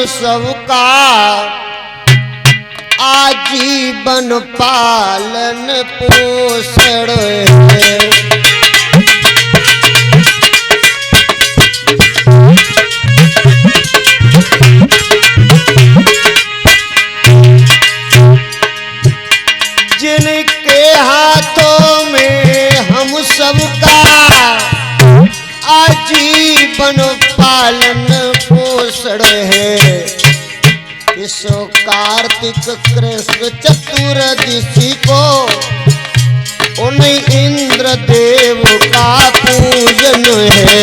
सबका आजीवन पालन पोषण है। जिनके हाथों में हम सबका आजीवन पालन पोषण है। इस कार्तिक कृष्ण चतुर्दशी को उन इंद्र देव का पूजन है।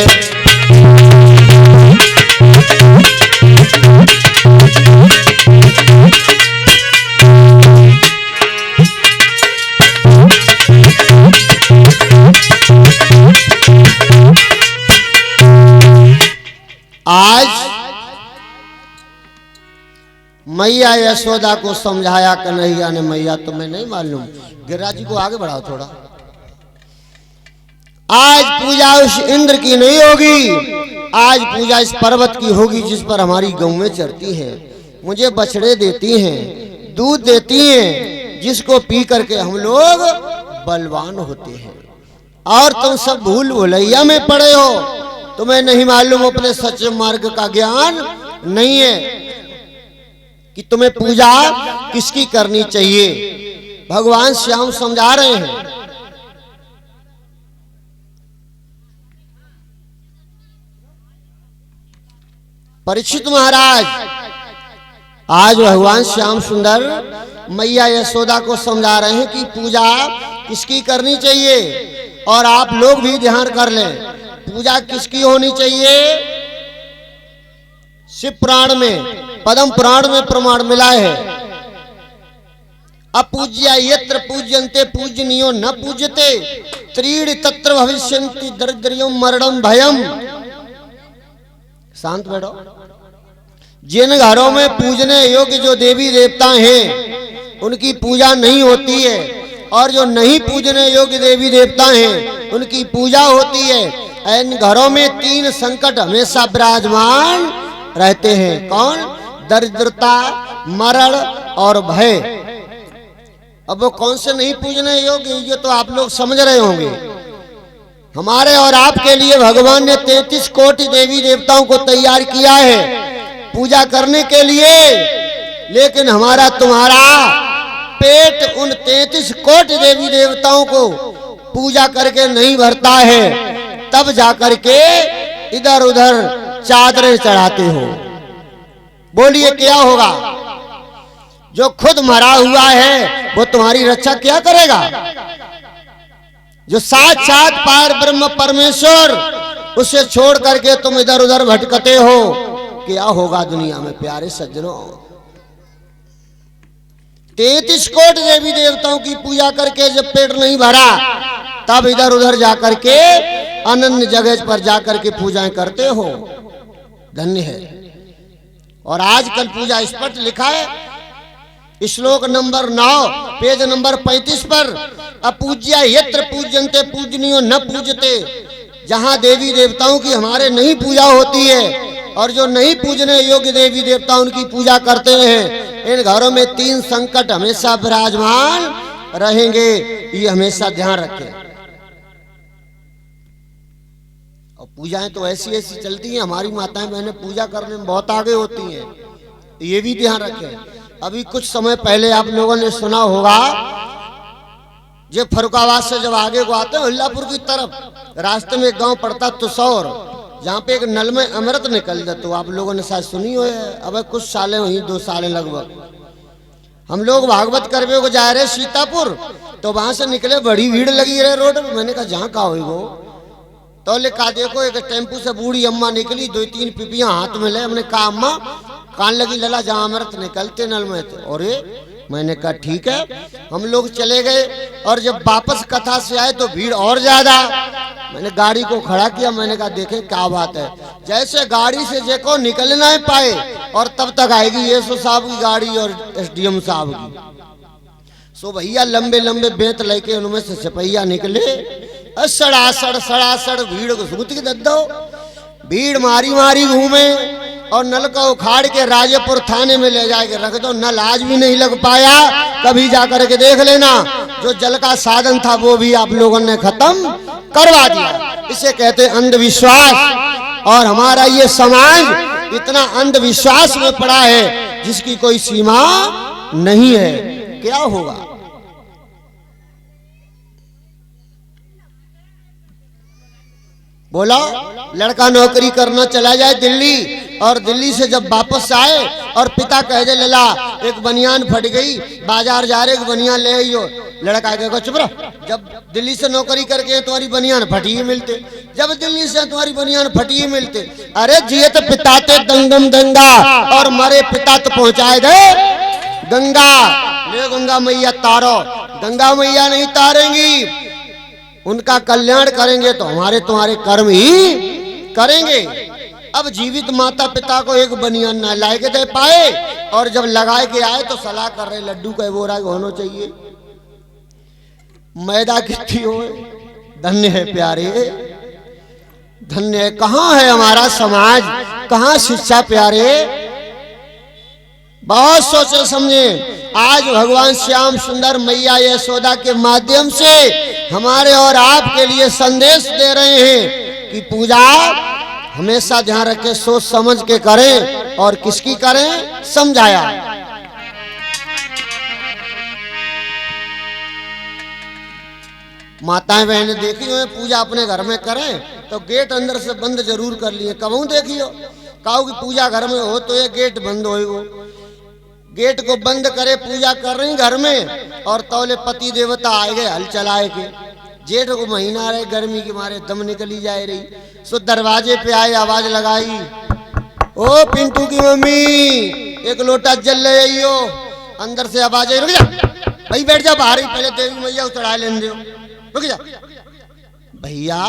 आज मैया यशोदा को समझाया कन्हैया ने, मैया तुम्हें नहीं मालूम, गिरिराज जी को आगे बढ़ाओ थोड़ा। आज पूजा उस इंद्र की नहीं होगी, आज पूजा इस पर्वत की होगी जिस पर हमारी गौएं चरती हैं, मुझे बछड़े देती हैं, दूध देती हैं, जिसको पी करके हम लोग बलवान होते हैं। और तुम सब भूल भुलैया में पड़े हो, तुम्हें नहीं मालूम, अपने सच्चे मार्ग का ज्ञान नहीं है कि तुम्हें पूजा किसकी करनी चाहिए। भगवान श्याम समझा रहे हैं। परीक्षित महाराज, आज भगवान श्याम सुंदर मैया यशोदा को समझा रहे हैं कि पूजा किसकी करनी चाहिए। और आप लोग भी ध्यान कर लें, पूजा किसकी होनी चाहिए। शिव पुराण में, पद्म पुराण में प्रमाण मिला है, अपूज्या यत्र पूज्यन्ते पूजनीयो न पूज्यते त्रीणि तत्र भविष्यन्ति दरिद्र्यं मरणं भयम्। शांत बैठो। जिन घरों में पूजने योग्य जो देवी देवता हैं उनकी पूजा नहीं होती है, और जो नहीं पूजने योग्य देवी देवता हैं उनकी पूजा होती है। इन घरों में तीन संकट हमेशा विराजमान रहते हैं। कौन? दरिद्रता, मरण और भय। अब वो कौन से नहीं पूजने योग्य, ये तो आप लोग समझ रहे होंगे। हमारे और आपके लिए भगवान ने 33 कोटि देवी देवताओं को तैयार किया है पूजा करने के लिए, लेकिन हमारा तुम्हारा पेट उन 33 कोटि देवी देवताओं को पूजा करके नहीं भरता है। तब जाकर के इधर उधर चादरें चढ़ाते हो। बोलिए क्या होगा? जो खुद मरा हुआ है वो तुम्हारी रक्षा क्या करेगा? जो साक्षात पार ब्रह्म परमेश्वर, उसे छोड़ करके तुम इधर उधर भटकते हो, क्या होगा दुनिया में प्यारे सज्जनों? 33 कोटि देवी देवताओं की पूजा करके जब पेट नहीं भरा, तब इधर उधर जाकर के अनन्य जगह पर जाकर के पूजाएं करते हो। धन्य है। और आजकल पूजा स्पष्ट लिखा है, श्लोक नंबर 9 पेज नंबर 35 पर, अपूज्या यत्र पूज्यन्ते पूजनीयो न पूजते। जहां देवी देवताओं की हमारे नहीं पूजा होती है और जो नहीं पूजने योग्य देवी देवता उनकी पूजा करते हैं, इन घरों में तीन संकट हमेशा विराजमान रहेंगे। ये हमेशा ध्यान रखें। और पूजाएं तो ऐसी ऐसी चलती हैं, हमारी माताएं बहनें पूजा करने में बहुत आगे होती हैं, ये भी ध्यान रखें। अभी कुछ समय पहले आप लोगों ने सुना होगा, जो फरुखाबाद से जब आगे को आते हैं हुल्लापुर की तरफ, रास्ते में एक गांव पड़ता तुसौर, जहाँ पे एक नल में अमृत निकल जाता, तो आप लोगों ने शायद सुनी हो। अब कुछ सालें हुई, 2 सालें लगभग, हम लोग भागवत करवे को जा रहे सीतापुर, तो वहां से निकले, बड़ी भीड़ लगी रहे रोड में। मैंने कहा जहाँ कहा हुई वो, तो लिखा देखो एक टेम्पू से बूढ़ी अम्मा निकली, 2-3 पिपियां हाथ में ले। हमने कहा अम्मा कान लगी लला, जहाँ अमृत निकलते नल में थे। और मैंने कहा ठीक है। हम लोग चले गए और जब वापस कथा से आए तो भीड़ और ज्यादा। मैंने गाड़ी को खड़ा किया, मैंने कहा देखें क्या बात है। जैसे गाड़ी से जेको निकल ना पाए और तब तक आएगी एसओ साहब की गाड़ी और एसडीएम साहब की। सो भैया लंबे लंबे बेंत लेके उनमें से सिपहिया निकले, सड़ासड़ भीड़ को सूत के दद्दो, भीड़ मारी मारी घूमे और नल को उखाड़ के राजेपुर थाने में ले जाके रख दो। नल आज भी नहीं लग पाया, कभी जाकर के देख लेना। जो जल का साधन था वो भी आप लोगों ने खत्म करवा दिया। इसे कहते अंधविश्वास। और हमारा ये समाज इतना अंधविश्वास में पड़ा है जिसकी कोई सीमा नहीं है। क्या होगा? बोला लड़का नौकरी करना चला जाए दिल्ली, और दिल्ली से जब वापस आए और पिता कह दे लला एक बनियान फट गई, बाजार जा रहे एक बनियान ले आइयो। लड़का कहेगा चुप रहो, जब दिल्ली से नौकरी करके तुम्हारी बनियान फटी ही मिलते, जब दिल्ली से तुम्हारी बनियान फटी ही मिलते। अरे जिए तो पिता ते दंगम दंगा और मरे पिता तो पहुंचाए दे गंगा। ले गंगा मैया तारो, गंगा मैया नहीं तारेंगी, उनका कल्याण करेंगे तो हमारे तुम्हारे कर्म ही करेंगे। अब जीवित माता पिता को एक बनियान ना ला के दे पाए, और जब लगाए के आए तो सलाह कर रहे लड्डू का बोरा होना चाहिए, मैदा कितनी हो। धन्य है प्यारे, धन्य है। कहाँ है हमारा समाज, कहाँ शिक्षा प्यारे। बहुत सोचे समझे। आज भगवान श्याम सुंदर मैया यशोदा के माध्यम से हमारे और आपके लिए संदेश दे रहे हैं कि पूजा हमेशा ध्यान रखें, सोच समझ के करें। और किसकी करें? समझाया। माताएं बहनें देखी हो पूजा अपने घर में करें तो गेट अंदर से बंद जरूर कर लिए। कबू देखी हो कहो कि पूजा घर में हो तो ये गेट बंद हो, गेट को बंद करे पूजा कर रही घर में, और तौले पति देवता आए गए हल चलाए के। जेठ को महीना रहे, गर्मी के मारे दम निकली जा रही, सो दरवाजे पे आए, आवाज लगाई, ओ पिंटू की मम्मी एक लोटा जल ले आइयो। अंदर से आवाज आई, रुक जा भाई, बैठ जा बाहर ही, पहले देवी मैया चढ़ा लेने दो, रुक जा भैया।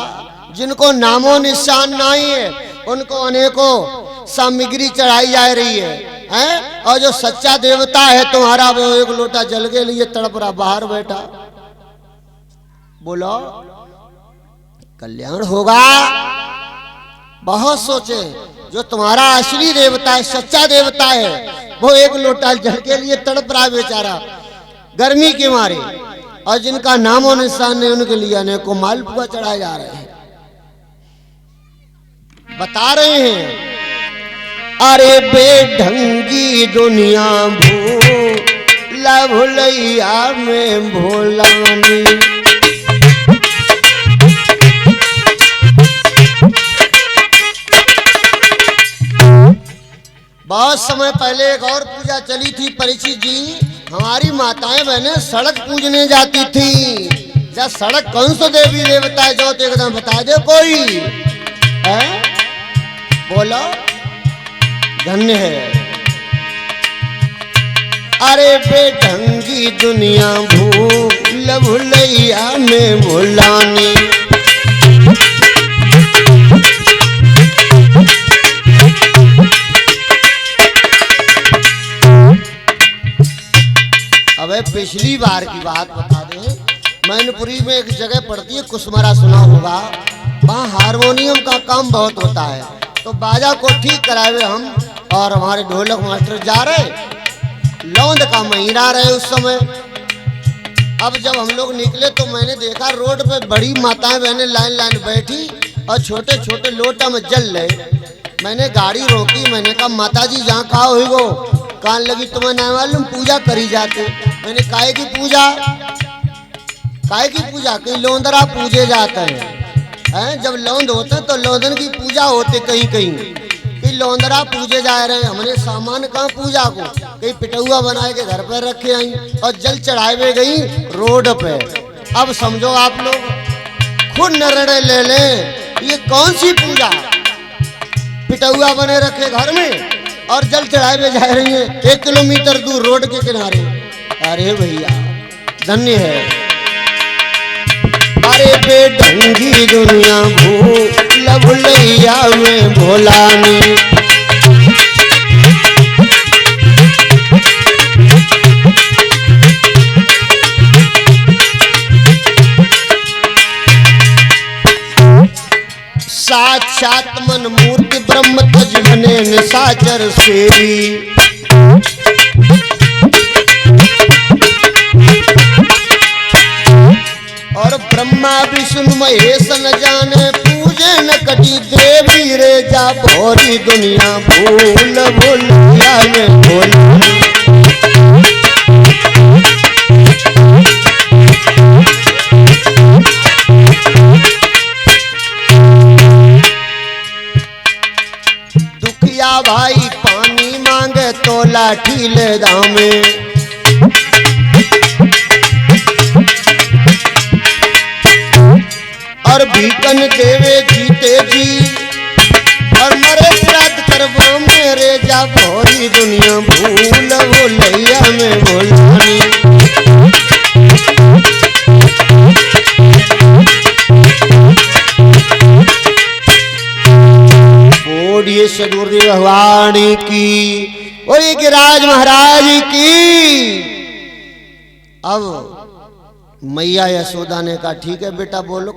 जिनको नामो निशान नहीं है उनको अनेकों सामग्री चढ़ाई जा रही है, और जो सच्चा देवता है तुम्हारा वो एक लोटा जल के लिए तड़प रहा बाहर बैठा। बोलो कल्याण होगा। बहुत सोचे, जो तुम्हारा असली देवता है, सच्चा देवता है, वो एक लोटा जल के लिए तड़प रहा बेचारा गर्मी के मारे, और जिनका नामो निशान नहीं उनके लिए अनेकों मालपुआ चढ़ाए जा रहे हैं। बता रहे हैं अरे बेढंगी दुनिया भूला भुलैया में भोलानी। बहुत समय पहले एक और पूजा चली थी परिचित जी, हमारी माताएं बहनें सड़क पूजने जाती थी। जब सड़क कौन सा देवी देवता है जो तो एकदम बता दे कोई है? बोलो धन्य है। अरे बेढंगी दुनिया भूल भुलैया में भुलानी। अबे पिछली बार की बात बता दें, मैनपुरी में एक जगह पड़ती है कुसमरा, सुना होगा। वहाँ हारमोनियम का काम बहुत होता है, तो बाजा को ठीक कराए हम और हमारे ढोलक मास्टर जा रहे, लौंद का महीना रहे उस समय। अब जब हम लोग निकले तो मैंने देखा रोड पे बड़ी माताएं बहनें लाइन लाइन बैठी और छोटे छोटे लोटा में जल रहे। मैंने गाड़ी रोकी, मैंने कहा माताजी जहाँ कहा हुई वो कान लगी तुम्हें नहीं मालूम पूजा करी जाते। मैंने काहे की पूजा, काहे की पूजा? कहीं लौंदरा पूजे जाते हैं, जब लौंद होते तो लौंदन की पूजा होते कहीं कहीं, कि लौंदरा पूजे जा रहे हैं। हमने सामान कहाँ पूजा को, कहीं पिटौआ बनाए के घर पर रखे आई और जल चढ़ाए हुए गई रोड पे। अब समझो आप लोग खुद निर्णय ले लें ये कौन सी पूजा, पिटौआ बने रखे घर में और जल चढ़ाए हुए जा रही है 1 किलोमीटर दूर रोड के किनारे। अरे भैया धन्य है। अरे बेढंगी दुनिया भूल भुलैया में भोलानी। साक्षात मन मूर्ति ब्रह्म तज मन खेले निशाचर सेवी। और ब्रह्मा विष्णु महेश न जाने पूजे न कटी देवी रे जा भोरी दुनिया भूल भूलिया में भूल। दुखिया भाई पानी मांगे तो लाठी ले दामे। और भीकन देवे जीते जी और मरे श्राद्ध करबो मेरे जा भोरी दुनिया भूल भूलैया में भूलानी। बोलिए सदगुरुदेव भगवान की और ये गिरिराज महाराज की। अब मैया यशोदा ने कहा ठीक है बेटा बोलो।